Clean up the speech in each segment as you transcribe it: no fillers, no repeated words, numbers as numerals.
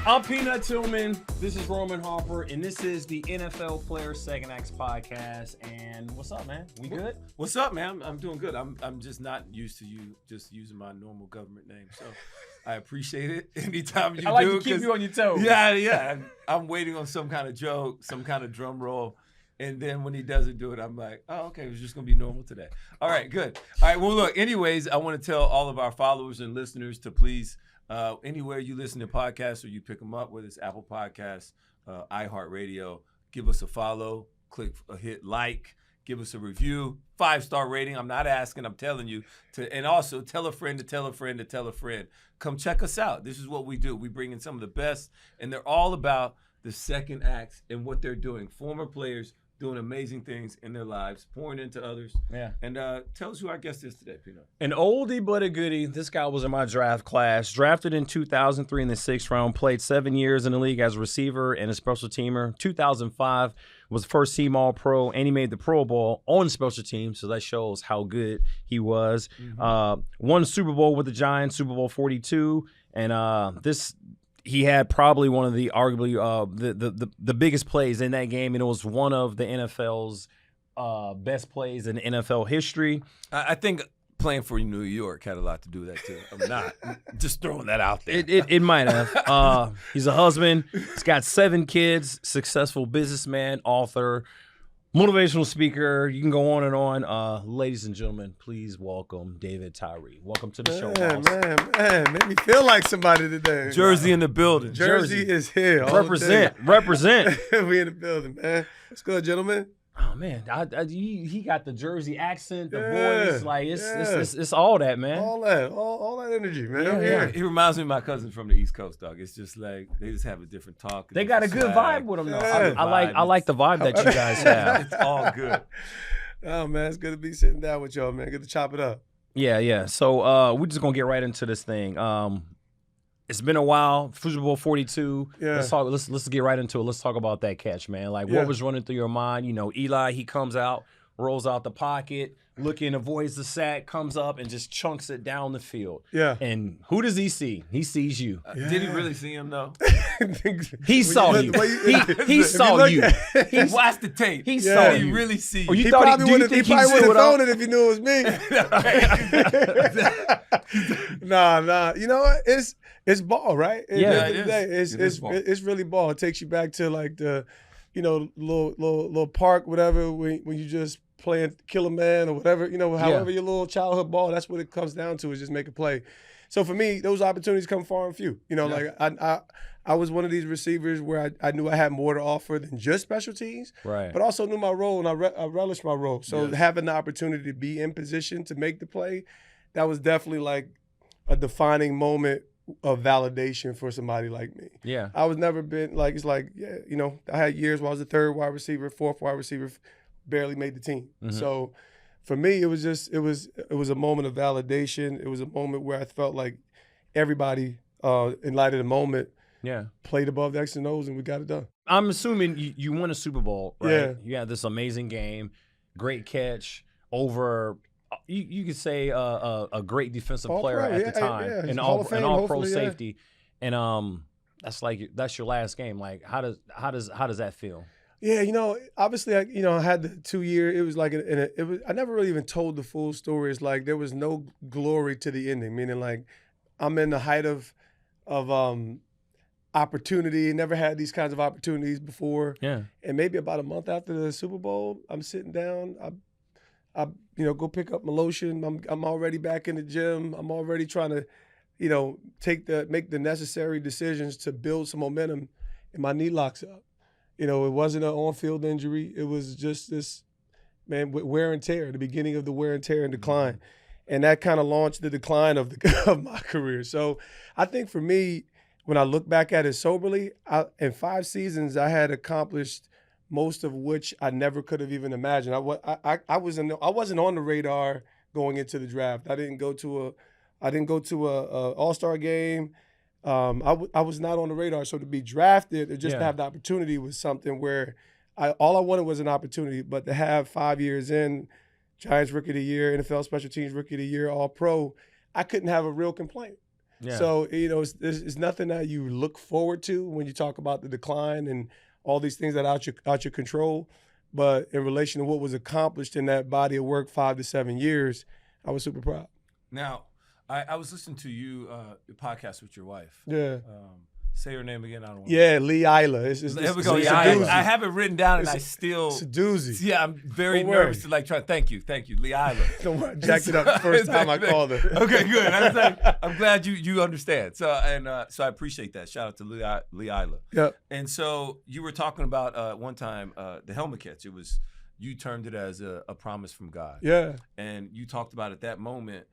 I'm Peanut Tillman. This is Roman Harper, and this is the NFL Player Second Acts podcast. And what's up, man? We good? What's up, man? I'm doing good. I'm just not used to you just using my normal government name, so I appreciate it. Anytime you I like do, to keep you on your toes. Yeah. I'm waiting on some kind of joke, some kind of drum roll. And then when he doesn't do it, I'm like, oh, okay, it was just going to be normal today. All right, good. All right, well, look, anyways, I want to tell all of our followers and listeners to please, anywhere you listen to podcasts or you pick them up, whether it's Apple Podcasts, iHeartRadio, give us a follow, hit like, give us a review, 5-star rating. I'm not asking, I'm telling you. And also tell a friend to tell a friend to tell a friend. Come check us out. This is what we do. We bring in some of the best, and they're all about the second acts and what they're doing. Former players doing amazing things in their lives, pouring into others. Yeah. And tell us who our guest is today, Peanut. An oldie but a goodie. This guy was in my draft class. Drafted in 2003 in the 6th round. Played 7 years in the league as a receiver and a special teamer. 2005 was first team All-Pro, and he made the Pro Bowl on special teams, so that shows how good he was. Mm-hmm. Won Super Bowl with the Giants, Super Bowl 42, and he had probably one of the arguably the biggest plays in that game, and it was one of the NFL's best plays in NFL history. I think playing for New York had a lot to do with that too. I'm not just throwing that out there. It might have. He's a husband. He's got 7 kids. Successful businessman, author, motivational speaker. You can go on and on. Ladies and gentlemen, please welcome David Tyree. Welcome to the show, boss. Man. Made me feel like somebody today. Jersey in the building. Jersey is here. Represent. We in the building, man. What's good, gentlemen? Oh man, he got the Jersey accent, the voice, like it's all that, man. All that energy, man. Yeah. He reminds me of my cousin from the East Coast, dog. It's just like they just have a different talk. They got a good vibe with them, though. Yeah. I like the vibe that you guys have. It's all good. Oh man, it's good to be sitting down with y'all, man. Good to chop it up. Yeah. So we're just gonna get right into this thing. It's been a while. Super Bowl 42. Yeah. Let's get right into it. Let's talk about that catch, man. Like, what was running through your mind? You know, Eli, he comes out, rolls out the pocket, looking, avoids the sack, comes up and just chunks it down the field. Yeah. And who does he see? He sees you. Did he really see him though? He saw you. He saw you. He watched the tape. He saw Did he you. really see you? Or you He thought probably would have phoned it if he knew it was me. Nah. You know what? It's ball, right? It is. It's really ball. It takes you back to like the, little park, whatever, when you just playing kill a man or whatever, however your little childhood ball. That's what it comes down to, is just make a play. So for me, those opportunities come far and few. Like I was one of these receivers where I knew I had more to offer than just special teams, right? But also knew my role, and I relished my role. So having the opportunity to be in position to make the play, that was definitely like a defining moment of validation for somebody like me. Yeah. I was never been like, it's like, I had years where I was the 3rd wide receiver, 4th wide receiver, barely made the team. Mm-hmm. So for me, it was a moment of validation. It was a moment where I felt like everybody, in light of the moment, played above the X and O's, and we got it done. I'm assuming you won a Super Bowl, right? Yeah. You had this amazing game, great catch over, you could say a great defensive player at the time, an all-pro safety, and that's your last game. Like, how does that feel? Yeah, obviously, I had the 2 year. It was like, I never really even told the full story. It's like there was no glory to the ending, meaning like I'm in the height of opportunity. Never had these kinds of opportunities before. Yeah. And maybe about a month after the Super Bowl, I'm sitting down. I go pick up my lotion. I'm already back in the gym. I'm already trying to, make the necessary decisions to build some momentum, and my knee locks up. It wasn't an on-field injury. It was just this, wear and tear, the beginning of the wear and tear and decline. Mm-hmm. And that kind of launched the decline of my career. So I think for me, when I look back at it soberly, in 5 seasons, I had accomplished most of which I never could have even imagined. I wasn't on the radar going into the draft. I didn't go to a All-Star game. I was not on the radar. So to be drafted or just to have the opportunity was something where all I wanted was an opportunity. But to have 5 years in, Giants Rookie of the Year, NFL Special Teams Rookie of the Year, All-Pro, I couldn't have a real complaint. Yeah. So, it's nothing that you look forward to when you talk about the decline and all these things that are out your control. But in relation to what was accomplished in that body of work 5 to 7 years, I was super proud. Now, I was listening to your podcast with your wife. Yeah. Say her name again. I don't want Yeah, Lee Isla. There we go. I have it written down, and it's a doozy. Yeah, I'm very nervous to try. Thank you, Lee Isla. Don't worry, jacked it up the first time I called her. Okay, good. I'm glad you understand. So I appreciate that. Shout out to Lee Isla. Yep. And so you were talking about one time the helmet catch. It was you termed it as a promise from God. Yeah. And you talked about at that moment,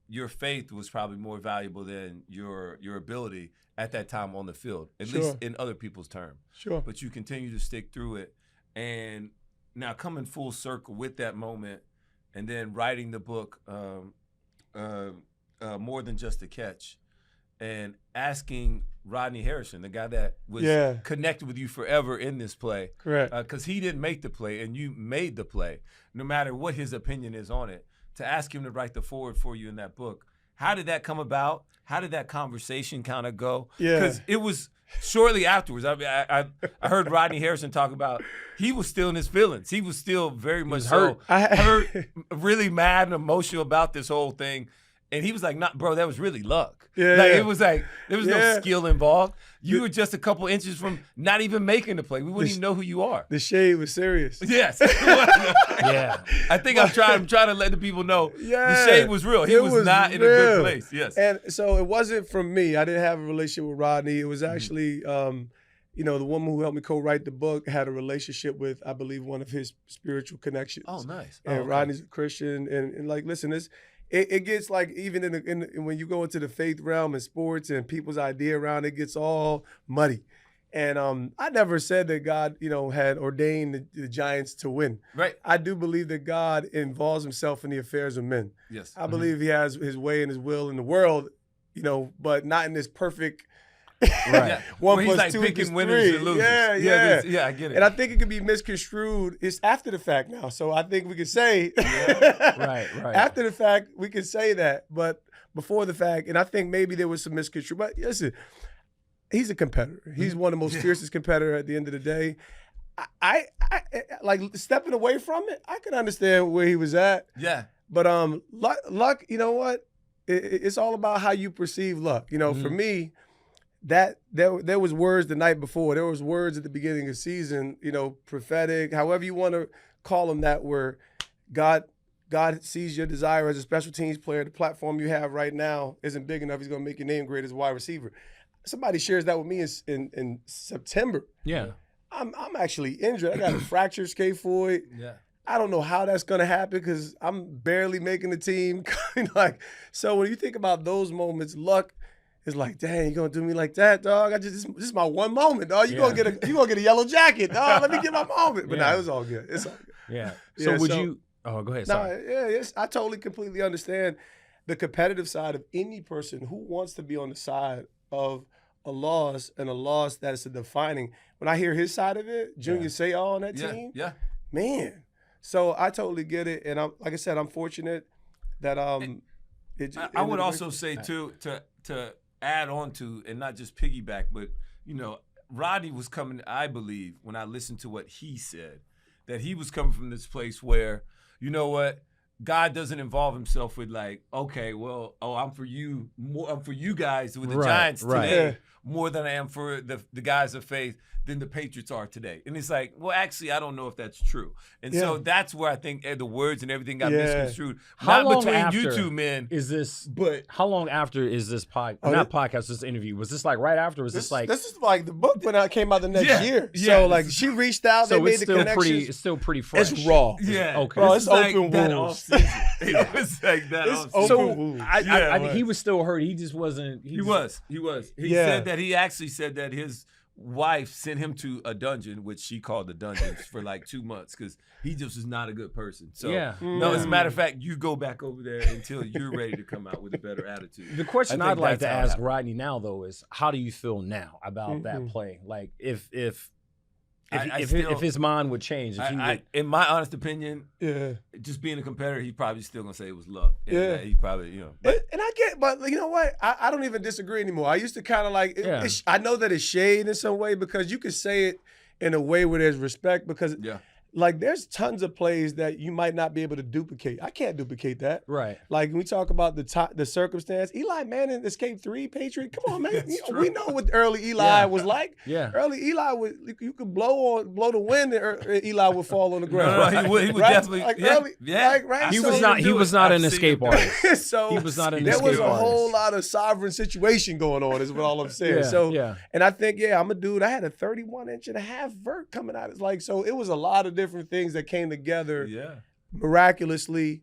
your faith was probably more valuable than your ability at that time on the field, at least in other people's terms. Sure. But you continue to stick through it. And now coming full circle with that moment and then writing the book, More Than Just a Catch, and asking Rodney Harrison, the guy that was connected with you forever in this play. Correct. Because he didn't make the play and you made the play, no matter what his opinion is on it, to ask him to write the foreword for you in that book. How did that come about? How did that conversation kind of go? Yeah. Because it was shortly afterwards. I mean, I heard Rodney Harrison talk about he was still in his feelings. He was still very much hurt, really mad and emotional about this whole thing. And he was like, "Nah, bro, that was really luck. It was like there was no skill involved. You were just a couple inches from not even making the play. We wouldn't even know who you are." The shade was serious. Yes. Yeah. I think I'm trying to let the people know the shade was real. He was not in a good place. Yes. And so it wasn't from me. I didn't have a relationship with Rodney. It was actually, the woman who helped me co-write the book had a relationship with, I believe, one of his spiritual connections. Oh, nice. And Rodney's a Christian. And like, listen, it gets like even when you go into the faith realm and sports and people's idea around it gets all muddy. And I never said that God, had ordained the Giants to win. Right. I do believe that God involves himself in the affairs of men. Yes. I believe he has his way and his will in the world, but not in this perfect right. 1 Where plus like 2 picking equals winners 3. and losers. Yeah, I get it. And I think it could be misconstrued. It's after the fact now. So I think we could say right. After the fact, we could say that. But before the fact, and I think maybe there was some misconstrued. But listen, he's a competitor. He's one of the most fiercest competitor at the end of the day. I like stepping away from it. I can understand where he was at. Yeah. But luck, you know what? It's all about how you perceive luck. For me, that there was words the night before. There was words at the beginning of the season, prophetic, however you want to call them, that where God sees your desire as a special teams player. The platform you have right now isn't big enough. He's going to make your name great as a wide receiver. Somebody shares that with me in September. Yeah. I'm actually injured. I got a fractured scaphoid. Yeah. I don't know how that's gonna happen because I'm barely making the team. So when you think about those moments, luck is like, dang, you gonna do me like that, dog? This is my one moment, dog. You gonna get a yellow jacket, dog. Let me get my moment. But it was all good. It's all good. Yeah. So would you? Oh, go ahead. Sorry. I totally, completely understand the competitive side of any person who wants to be on the side of a loss, and a loss that is defining. When I hear his side of it, Junior Seau on that team, man. So I totally get it, and like I said, I'm fortunate that I would also say too, to add on to, and not just piggyback, but Rodney was coming. I believe when I listened to what he said, that he was coming from this place where, you know what, God doesn't involve himself with like, okay, well, I'm for you guys with the Giants today more than I am for the guys of faith than the Patriots are today. And it's like, well, actually, I don't know if that's true. And so that's where I think the words and everything got misconstrued. How not long between after you two men. Is this? But how long after is this podcast? This interview, was this like right after? Was this like? This is like the book when I came out the next year. So like she reached out. So they made the connections. It's still pretty fresh. It's raw. Yeah. Okay. Bro, it's like open that wounds. It was like that off-season. So I think he was still hurt. He just wasn't. He was. He said that he actually said that his wife sent him to a dungeon, which she called the dungeon, for like 2 months because he just was not a good person. So no, as a matter of fact, you go back over there until you're ready to come out with a better attitude. The question I'd like to ask Rodney now, though, is how do you feel now about that play? Like if If his mind would change, in my honest opinion, just being a competitor, he's probably still gonna say it was luck. And he probably, and I get, but you know what? I don't even disagree anymore. I used to kind of like. I know that it's shade in some way because you could say it in a way where there's respect because. Yeah. Like, there's tons of plays that you might not be able to duplicate. I can't duplicate that. Right. Like, when we talk about the circumstance, Eli Manning escaped 3 Patriot. Come on, man. We know what early Eli was like. Yeah. Early Eli you could blow the wind and Eli would fall on the ground. No, he would definitely. Like early, right? He was not an escape artist. So he was not an escape artist. There was a whole lot of sovereign situation going on, is what all I'm saying. And I think, I'm a dude. I had a 31.5-inch vert coming out. It's like, so it was a lot of different things that came together miraculously.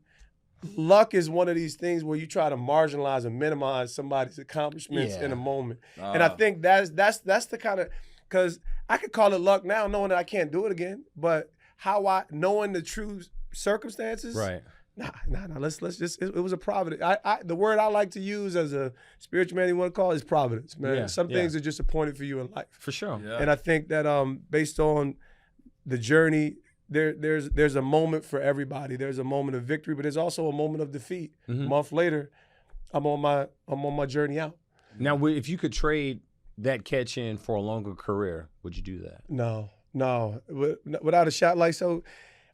Luck is one of these things where you try to marginalize and minimize somebody's accomplishments in a moment. And I think that's the kind of, because I could call it luck now knowing that I can't do it again, but knowing the true circumstances. Right. Nah. Let's just. It was a providence. The word I like to use as a spiritual man, you want to call it, is providence, man. Yeah, some things are just appointed for you in life. For sure. Yeah. And I think that based on the journey, there's a moment for everybody. There's a moment of victory, but there's also a moment of defeat. Mm-hmm. A month later, I'm on my journey out. Now, if you could trade that catch in for a longer career, would you do that? No, without a shot. Like, so,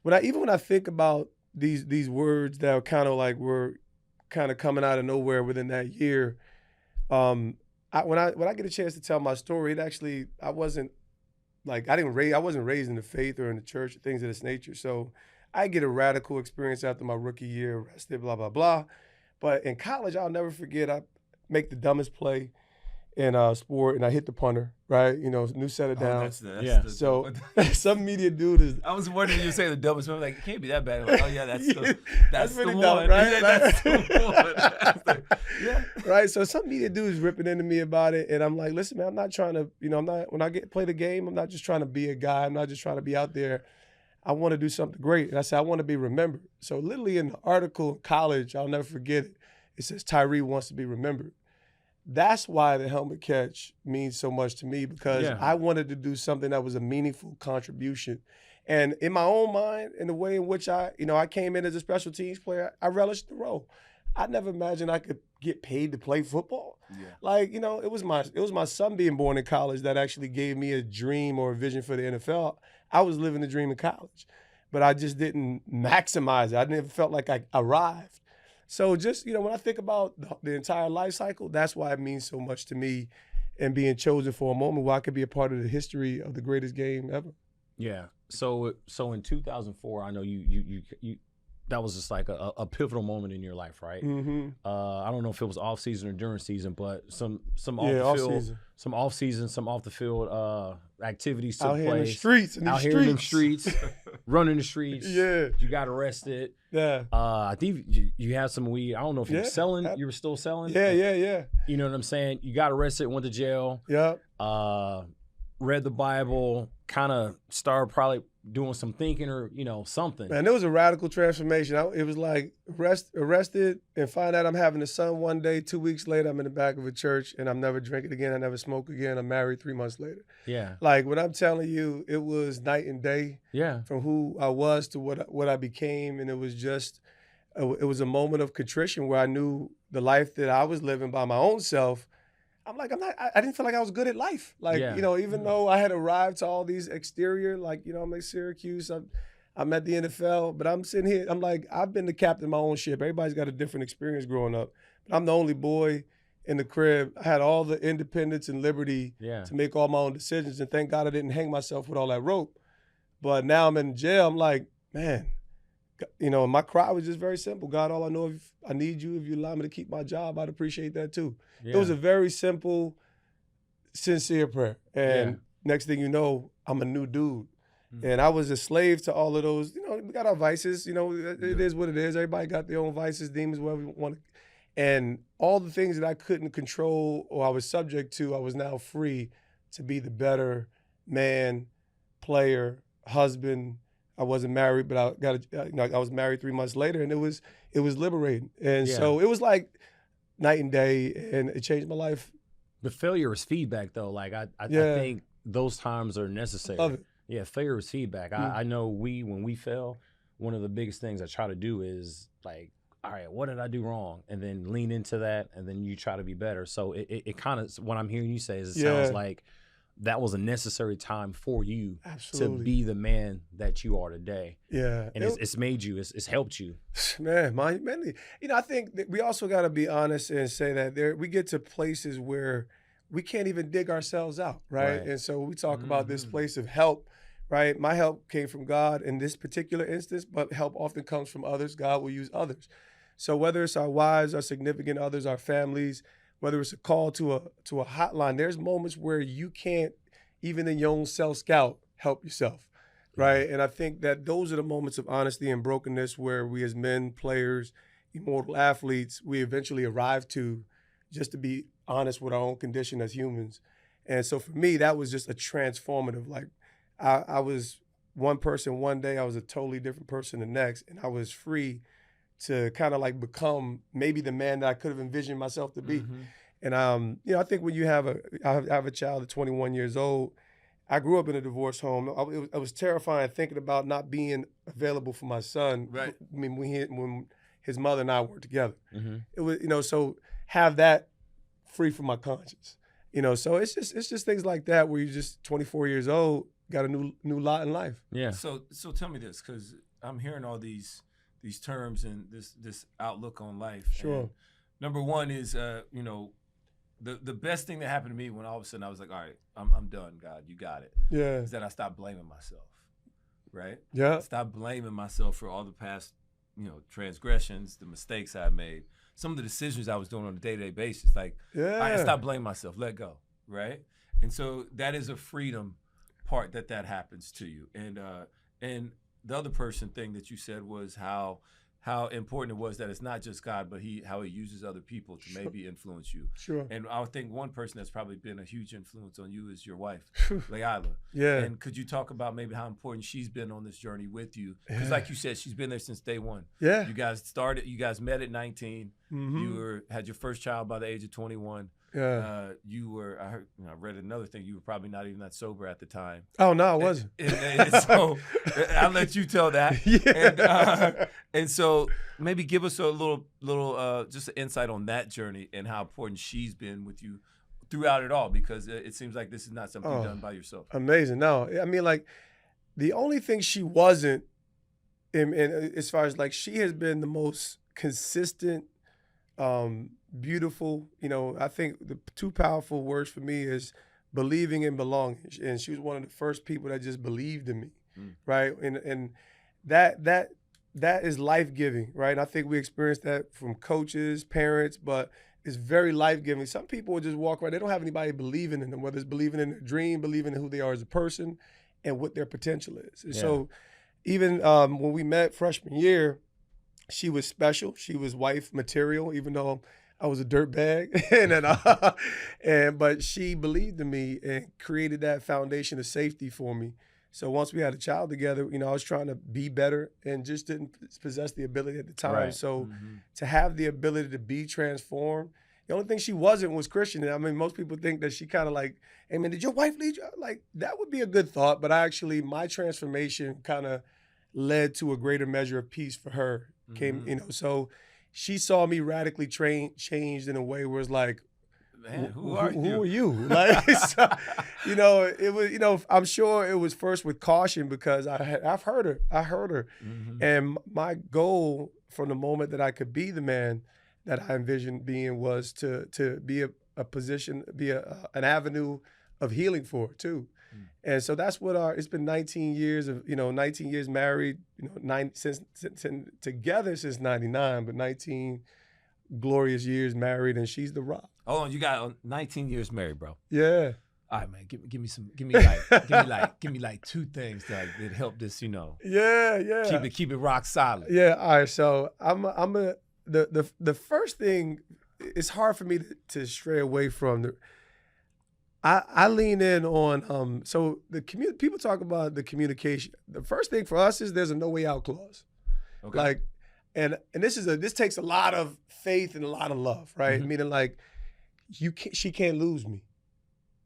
when I think about these words that were kind of coming out of nowhere within that year, when I get a chance to tell my story, it actually I wasn't raised in the faith or in the church or things of this nature. So I get a radical experience after my rookie year, arrested, blah, blah, blah. But in college, I'll never forget, I make the dumbest play in sport, and I hit the punter, right? New set it down. So some media dude is. I was wondering you say the dumbest. I'm like, it can't be that bad. Like, oh yeah, that's really the dumb, one, right? Yeah, that's the one. Right. So some media dude is ripping into me about it, and I'm like, listen, man, I'm not trying to, when I play the game, I'm not just trying to be a guy. I'm not just trying to be out there. I want to do something great, and I said I want to be remembered. So literally in the article in college, I'll never forget it. It says Tyree wants to be remembered. That's why the helmet catch means so much to me, because I wanted to do something that was a meaningful contribution. And in my own mind, in the way in which I came in as a special teams player, I relished the role. I never imagined I could get paid to play football. Yeah. Like, it was my son being born in college that actually gave me a dream or a vision for the NFL. I was living the dream in college, but I just didn't maximize it. I never felt like I arrived. So just, when I think about the entire life cycle, that's why it means so much to me, and being chosen for a moment where I could be a part of the history of the greatest game ever. Yeah. So in 2004, I know you that was just like a pivotal moment in your life, right? Mm-hmm. I don't know if it was off season or during season, but some off the field, some off season, some off the field activities took place. Out here in the streets, running the streets. Yeah, you got arrested. Yeah, I think you had some weed. I don't know if you were selling. You were still selling. Yeah. You know what I'm saying? You got arrested, went to jail. Yeah. Read the Bible, kind of started probably doing some thinking or, something. Man, it was a radical transformation. It was like arrested and find out I'm having a son one day. 2 weeks later, I'm in the back of a church and I'm never drinking again. I never smoke again. I'm married 3 months later. Yeah. Like, when I'm telling you, it was night and day. Yeah. From who I was to what I became. And it was just, it was a moment of contrition where I knew the life that I was living by my own self. I didn't feel like I was good at life. Like, even though I had arrived to all these exterior, like, I'm at Syracuse, I'm at the NFL, but I'm sitting here, I'm like, I've been the captain of my own ship. Everybody's got a different experience growing up. But I'm the only boy in the crib. I had all the independence and liberty to make all my own decisions. And thank God I didn't hang myself with all that rope. But now I'm in jail. I'm like, man, my cry was just very simple. God, all I know, if I need you, if you allow me to keep my job, I'd appreciate that too. Yeah. It was a very simple, sincere prayer. And next thing you know, I'm a new dude. Mm-hmm. And I was a slave to all of those, we got our vices, it is what it is. Everybody got their own vices, demons, whatever you want. And all the things that I couldn't control or I was subject to, I was now free to be the better man, player, husband. I wasn't married, but I was married 3 months later, and it was liberating. And so it was like night and day, and it changed my life. The failure is feedback, though. Like I think those times are necessary. Love it. Yeah, failure is feedback. I know when we fail, one of the biggest things I try to do is like, all right, what did I do wrong? And then lean into that, and then you try to be better. So it kind of, what I'm hearing you say is it sounds like that was a necessary time for you to be the man that you are today. Yeah. And it's made you, it's helped you. Man, I think that we also got to be honest and say that we get to places where we can't even dig ourselves out, right? And so we talk about this place of help, right? My help came from God in this particular instance, but help often comes from others. God will use others. So whether it's our wives, our significant others, our families, whether it's a call to a hotline, there's moments where you can't, even in your own self-scout, help yourself, right? And I think that those are the moments of honesty and brokenness where we as men, players, immortal athletes, we eventually arrive to just to be honest with our own condition as humans. And so for me, that was just a transformative, like I was one person one day, I was a totally different person the next, and I was free to kind of like become maybe the man that I could have envisioned myself to be. And I think when you I have a child at 21 years old, I grew up in a divorced home. It was terrifying thinking about not being available for my son. Right. I mean, when his mother and I were together, it was so have that free from my conscience. So it's just things like that where you're just 24 years old, got a new lot in life. Yeah. So tell me this, because I'm hearing all these terms and this outlook on life. Sure. And number one is the best thing that happened to me when all of a sudden I was like, all right, I'm done, God, you got it. Yeah. Is that I stopped blaming myself, right? Yeah. Stop blaming myself for all the past, transgressions, the mistakes I made, some of the decisions I was doing on a day-to-day basis. Like, I stopped blaming myself, let go, right? And so that is a freedom part that happens to you. And the other person thing that you said was how important it was that it's not just God, but how he uses other people to maybe influence you. Sure. And I would think one person that's probably been a huge influence on you is your wife, Layla. Yeah. And could you talk about maybe how important she's been on this journey with you? Because like you said, she's been there since day one. Yeah. You guys met at 19. You had your first child by the age of 21. Yeah. I read another thing, you were probably not even that sober at the time. Oh, no, I wasn't. And so I'll let you tell that. Yeah. And so maybe give us a little just an insight on that journey and how important she's been with you throughout it all, because it seems like this is not something you've done by yourself. Amazing. No, I mean, like, the only thing she wasn't, and as far as like, she has been the most consistent, beautiful. I think the two powerful words for me is believing and belonging. And she was one of the first people that just believed in me, right? And that is life-giving, right? And I think we experienced that from coaches, parents, but it's very life-giving. Some people will just walk around, they don't have anybody believing in them, whether it's believing in their dream, believing in who they are as a person, and what their potential is. And so even when we met freshman year, she was special. She was wife material, even though I was a dirtbag, but she believed in me and created that foundation of safety for me. So once we had a child together, I was trying to be better and just didn't possess the ability at the time. Right. So to have the ability to be transformed, the only thing she wasn't was Christian. And I mean, most people think that she kind of like, hey man, did your wife lead you? Like, that would be a good thought, but my transformation kind of led to a greater measure of peace for her. So she saw me radically changed in a way where it's like, man, who are you? Like, so, it was, I'm sure it was first with caution because I've heard her. And my goal from the moment that I could be the man that I envisioned being was to be a position, be an avenue of healing for her too. And so that's what it's been 19 years of, 19 years married, since together since 99, but 19 glorious years married, and she's the rock. Hold on, you got 19 years married, bro. Yeah. All right, man, give me like two things that help this, Yeah. Keep it rock solid. Yeah. All right. So the first thing, it's hard for me to stray away from I lean in on so people talk about the communication. The first thing for us is there's a no way out clause. Okay. Like, and this takes a lot of faith and a lot of love, right? Meaning like she can't lose me.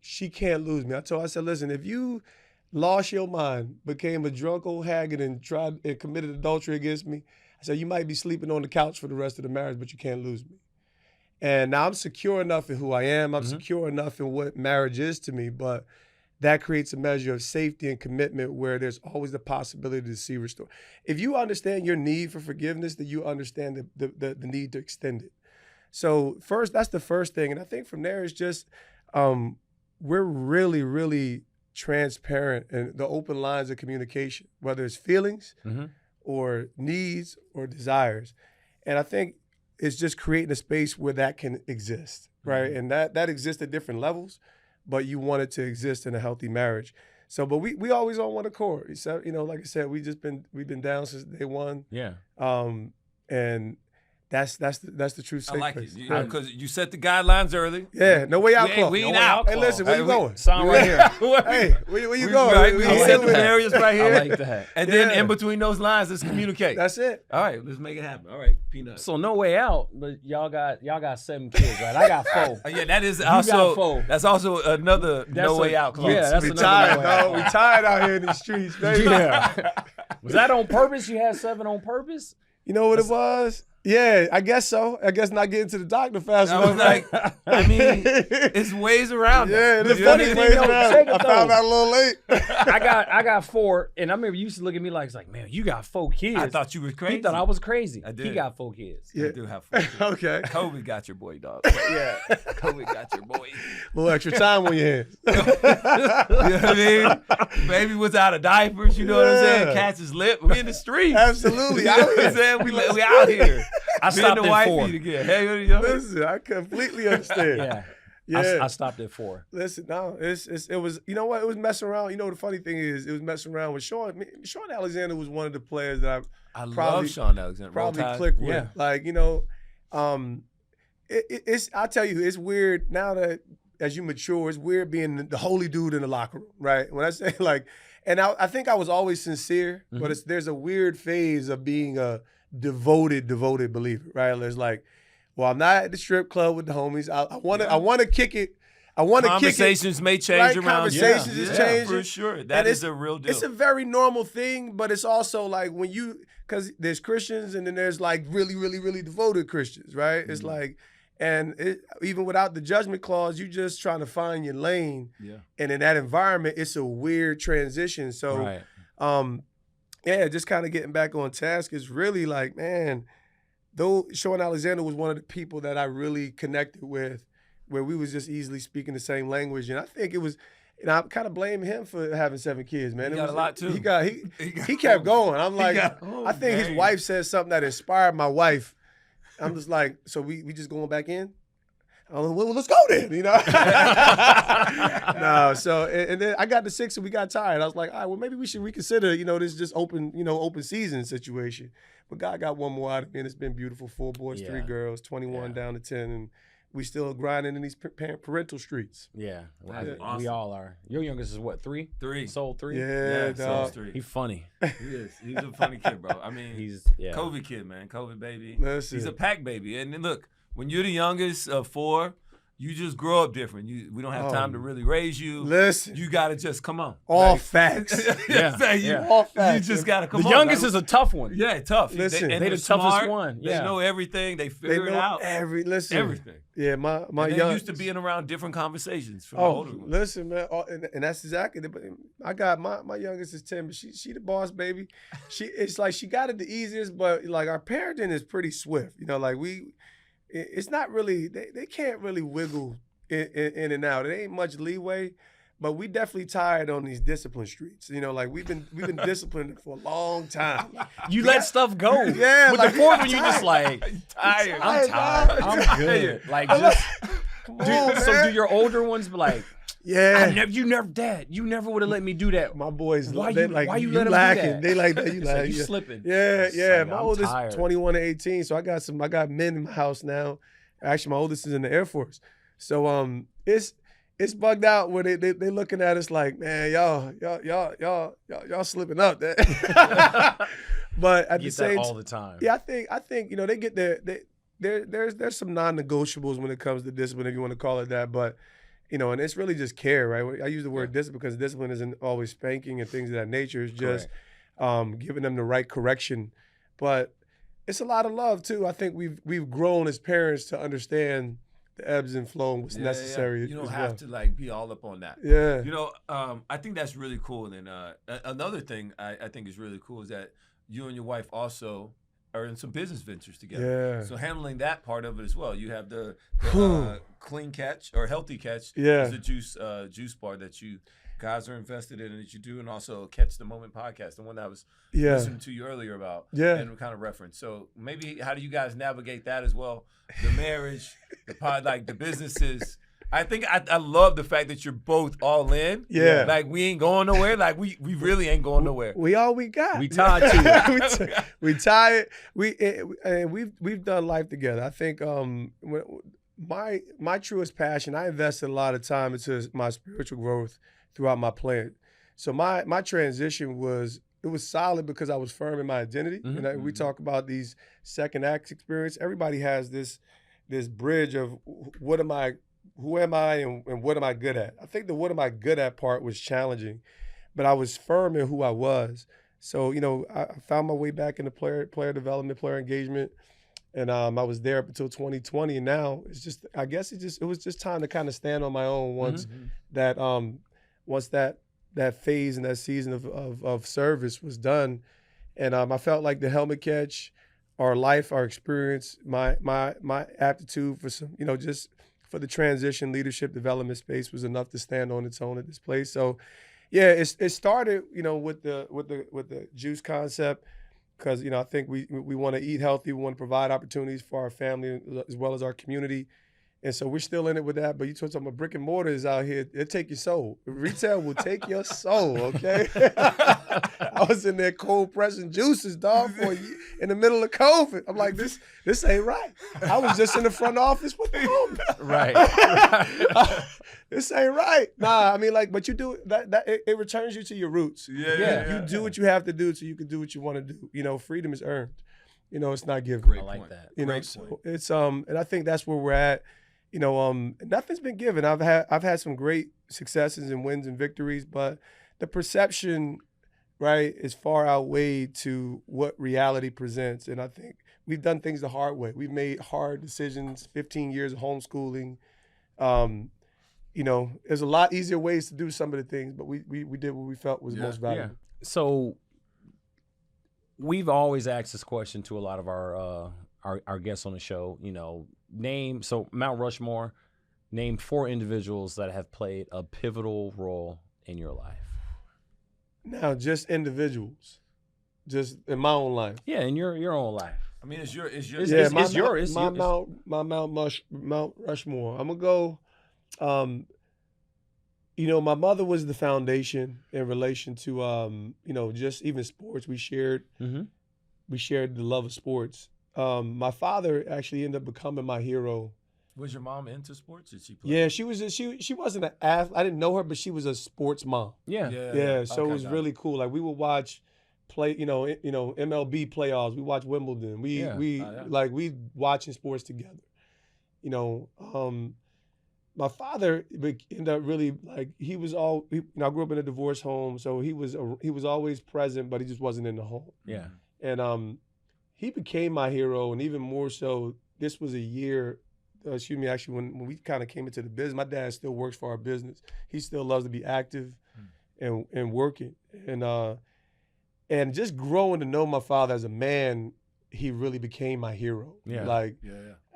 She can't lose me. I said, listen, if you lost your mind, became a drunk old haggard and committed adultery against me, I said, you might be sleeping on the couch for the rest of the marriage, but you can't lose me. And now I'm secure enough in who I am. I'm secure enough in what marriage is to me, but that creates a measure of safety and commitment where there's always the possibility to see restored. If you understand your need for forgiveness, then you understand the need to extend it. So first, that's the first thing. And I think from there, it's just we're really, really transparent in the open lines of communication, whether it's feelings or needs or desires. And I think it's just creating a space where that can exist, right? And that exists at different levels, but you want it to exist in a healthy marriage. So, but we always on one accord. So, you know, like I said, we've been down since day one. Yeah. And that's the true safe I like place. it because you set the guidelines early. Yeah, no way out clause. We ain't out. Hey, listen, where you going? Sign right here. Hey, where you going? Right, we set the areas right here. I like that. And then in between those lines, let's communicate. That's it. All right, let's make it happen. All right, Peanut. So no way out, but y'all got 7 kids, right? I got 4. Yeah, that is got also 4. that's also another no way out clause. Yeah, that's We another tired, no way out. dog. We tired out here in these streets, baby. Yeah. Was that on purpose? You had 7 on purpose? You know what it was? Yeah, I guess so. I guess not getting to the doctor fast I enough. was like, I mean, it's ways around. Yeah, the You funny know, thing is, check it I found though. out a little late. I got 4, and I remember you used to look at me like, it's like, man, you got 4 kids. I thought you was crazy. He thought I was crazy. I did. He got 4 kids. Yeah. I do have 4 kids. Okay. COVID got your boy, dog. Yeah. COVID got your boy. A little extra time on your hands. You know what I mean? Baby was out of diapers, you know what I'm saying? Yeah. Catch his lip. We in the streets. Absolutely. You know what I'm saying? We out here. I stopped the at white 4. feet again. Hey, you know? Listen, I completely understand. Yeah. Yeah. I stopped at 4. Listen, no, it was, you know what? It was messing around. You know, the funny thing is, it was messing around with Sean. Sean Alexander was one of the players that I probably- love Sean Alexander. Roll probably Tide. click with. Yeah. Like, you know, it's, I'll tell you, it's weird now that as you mature, it's weird being the holy dude in the locker room, right? When I say like, and I think I was always sincere, but there's a weird phase of being a devoted believer, right? There's like, well, I'm not at the strip club with the homies. I want to kick it. I want to kick it. Conversations may change Right, around. conversations is changing. For sure. That is a real deal. It's a very normal thing, but it's also like when you, because there's Christians and then there's like really, really, really devoted Christians, right? It's like, and even without the judgment clause, you just trying to find your lane. Yeah. And in that environment, it's a weird transition. So, Right. yeah, just kind of getting back on task is really like, man, though Sean Alexander was one of the people that I really connected with, where we was just easily speaking the same language. And I think it was, and I kind of blame him for having 7 kids, man. He It got was, a lot, too. He kept going. I'm like, Oh, I think his dang. wife said something that inspired my wife. I'm just like, so we just going back in? Well, let's go then, you know? No, so, and then I got to 6 and we got tired. I was like, all right, well, maybe we should reconsider, you know, this just open season situation. But God got one more out of me, and it's been beautiful. 4 boys, 3 girls, 21 down to 10, and we still grinding in these parental streets. Yeah. That's We awesome. all are. Your youngest is what, 3? 3. Sold 3? Yeah, so dog. 3. He funny. He is. He's a funny kid, bro. I mean, He's COVID kid, man. COVID baby. Listen. He's a pack baby. And then look, when you're the youngest of 4, you just grow up different. We don't have time to really raise you. Listen. You gotta just come on. All Like- facts. Yeah. All facts. You just gotta come The on. youngest Like, is a tough one. yeah, tough. Listen. and They they're the toughest smart. one. They Yeah. know everything. They They figure it know out. everything. Yeah, my And they're young used to being around different conversations from the Oh, older ones. listen, man, and that's exactly. I got my youngest is 10, but she the boss, baby. It's like she got it the easiest, but like our parenting is pretty swift. You know, like it's not really they can't really wiggle in and out. It ain't much leeway, but we definitely tired on these discipline streets. You know, like we've been disciplined for a long time. You let stuff go. Yeah, With like- the 4th one, you just like, Tired. I'm tired. I'm good. Like, just, Come on, so man. do your older ones be like, Yeah. Dad, you never would have let me do that. My boys, Why they you- like, why you let 'em do lacking. that? They like that. You It's like, like you yeah. slipping. Yeah, It's yeah. like, My I'm oldest tired. 21 to 18, so I got men in my house now. Actually, my oldest is in the Air Force. So it's bugged out where they looking at us like, man, y'all slipping up. But at the Get same that all the time. yeah, I think you know they get there's some non-negotiables when it comes to discipline, if you want to call it that. But and it's really just care, right? I use the word discipline because discipline isn't always spanking and things of that nature. It's just giving them the right correction. But it's a lot of love too. I think we've grown as parents to understand the ebbs and flow and what's necessary. You don't have to like be all up on that. Yeah. I think that's really cool. And another thing I think is really cool is that you and your wife also are in some business ventures together. Yeah. So handling that part of it as well. You have the clean catch or healthy catch. Yeah. The juice bar that you guys are invested in and that you do, and also Catch the Moment podcast, the one that I was listening to you earlier about, and kind of reference. So maybe how do you guys navigate that as well? The marriage, the businesses. I think I love the fact that you're both all in. Yeah. Like we ain't going nowhere. Like we really ain't going nowhere. We all we got. We tied to it. we tied. We've done life together. I think my truest passion, I invested a lot of time into my spiritual growth throughout my playing. So my transition was solid because I was firm in my identity. And we talk about these second act experience. Everybody has this bridge of who am I, and what am I good at? I think the what am I good at part was challenging, but I was firm in who I was. So, I found my way back into player development, player engagement. And I was there up until 2020. And now it's just, I guess it was just time to kind of stand on my own once that phase and that season of service was done. And I felt like the helmet catch, our life, our experience, my aptitude for some, just for the transition leadership development space was enough to stand on its own at this place. So yeah, it started, with the juice concept, because, I think we want to eat healthy, we want to provide opportunities for our family as well as our community. And so we're still in it with that. But you talking about brick and mortar is out here, it'll take your soul. Retail will take your soul, okay? I was in there cold pressing juices, dog, in the middle of COVID. I'm like, this ain't right. I was just in the front office with the home. Right. This ain't right. Nah, I mean, but you do that it returns you to your roots. Yeah. You do what you have to do so you can do what you want to do. Freedom is earned. It's not given. I like that. So it's and I think that's where we're at. Nothing's been given. I've had some great successes and wins and victories, but the perception, right, is far outweighed to what reality presents. And I think we've done things the hard way. We've made hard decisions, 15 years of homeschooling. There's a lot easier ways to do some of the things, but we did what we felt was most valuable. Yeah. So we've always asked this question to a lot of our guests on the show, Mount Rushmore, name 4 individuals that have played a pivotal role in your life. Now, just individuals, just in my own life. Yeah, in your own life. I mean, it's yours. My Mount Rushmore. I'm gonna go. My mother was the foundation in relation to just even sports. We shared the love of sports. My father actually ended up becoming my hero. Was your mom into sports? Did she play? Yeah, she was. She wasn't an athlete. I didn't know her, but she was a sports mom. Yeah. So it was really cool. Like we would watch MLB playoffs. We watch Wimbledon. We watching sports together. My father ended up really he was I grew up in a divorced home, so he was always present, but he just wasn't in the home. Yeah. And he became my hero, and even more so, this was a year, actually, when we kind of came into the business, my dad still works for our business. He still loves to be active and working. And just growing to know my father as a man, he really became my hero. Yeah.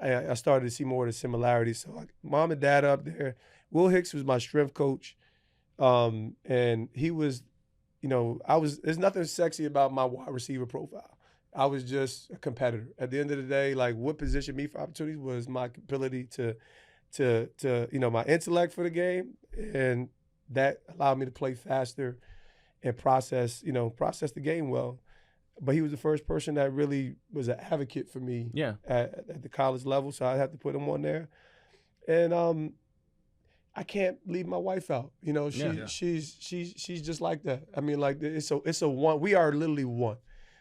I started to see more of the similarities. So mom and dad up there. Will Hicks was my strength coach. And he was, there's nothing sexy about my wide receiver profile. I was just a competitor. At the end of the day, what positioned me for opportunities was my ability to my intellect for the game, and that allowed me to play faster and process the game well. But he was the first person that really was an advocate for me at the college level, so I had to put him on there. And I can't leave my wife out. She's just like that. I mean, it's a one. We are literally one.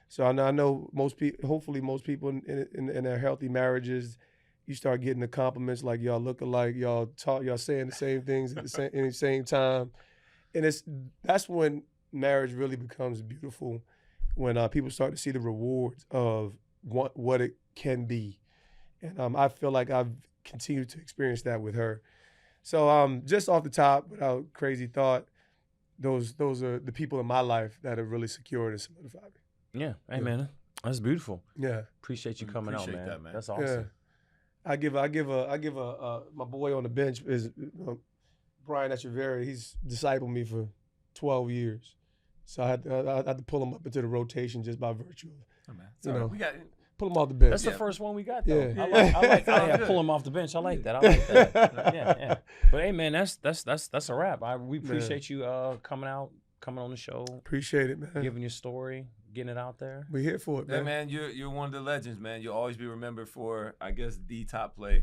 So I know most people, hopefully most people in their healthy marriages, you start getting the compliments like y'all look alike, y'all saying the same things at the same time, and that's when marriage really becomes beautiful, when people start to see the rewards of what it can be, and I feel like I've continued to experience that with her. So just off the top, without crazy thought, those are the people in my life that have really secured and solidified me. Yeah, hey man, that's beautiful. Yeah, appreciate you coming out, man. That, man. That's awesome. yeah. I give my boy on the bench is Brian Echeverry. He's discipled me for 12 years, so I had to pull him up into the rotation just by virtue of we got. Pull him off the bench. That's the first one we got, though. Yeah. I like pull him off the bench. I like that. I like that. Yeah. But hey, man, that's a wrap. We appreciate you coming on the show. Appreciate it, man. Giving your story, getting it out there. We're here for it, man. Hey, man, you're one of the legends, man. You'll always be remembered for, I guess, the top play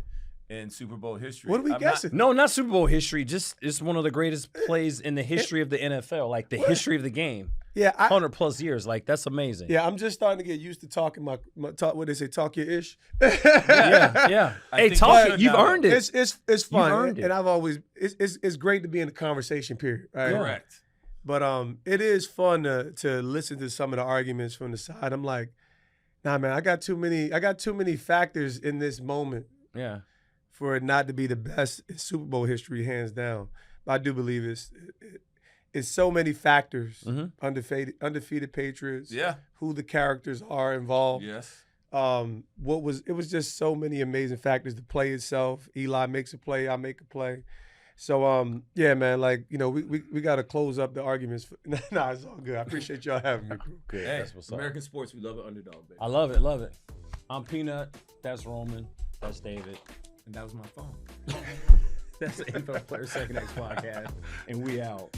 in Super Bowl history. What are we guessing? No, not Super Bowl history. Just it's one of the greatest plays in the history of the NFL, like the history of the game. Yeah, 100+ years. Like, that's amazing. Yeah, I'm just starting to get used to talking my talk. What they say, talk your ish. Yeah. Hey, talk it. You've earned it. It's fun, You've earned it. and I've always it's great to be in the conversation period. Right? Correct. But it is fun to listen to some of the arguments from the side. I'm like, nah, man, I got too many factors in this moment. Yeah. For it not to be the best in Super Bowl history, hands down. But I do believe it's so many factors. Undefeated Patriots. Yeah. Who the characters are involved. Yes. It was just so many amazing factors. The play itself. Eli makes a play. I make a play. So yeah, man. Like, you know, we got to close up the arguments. Nah, it's all good. I appreciate y'all having me. Good. Hey, that's what's up. American sports, we love an underdog, baby. I love it. I'm Peanut. That's Roman. That's David. And that was my phone. That's the NFL Player Second X podcast, and we out.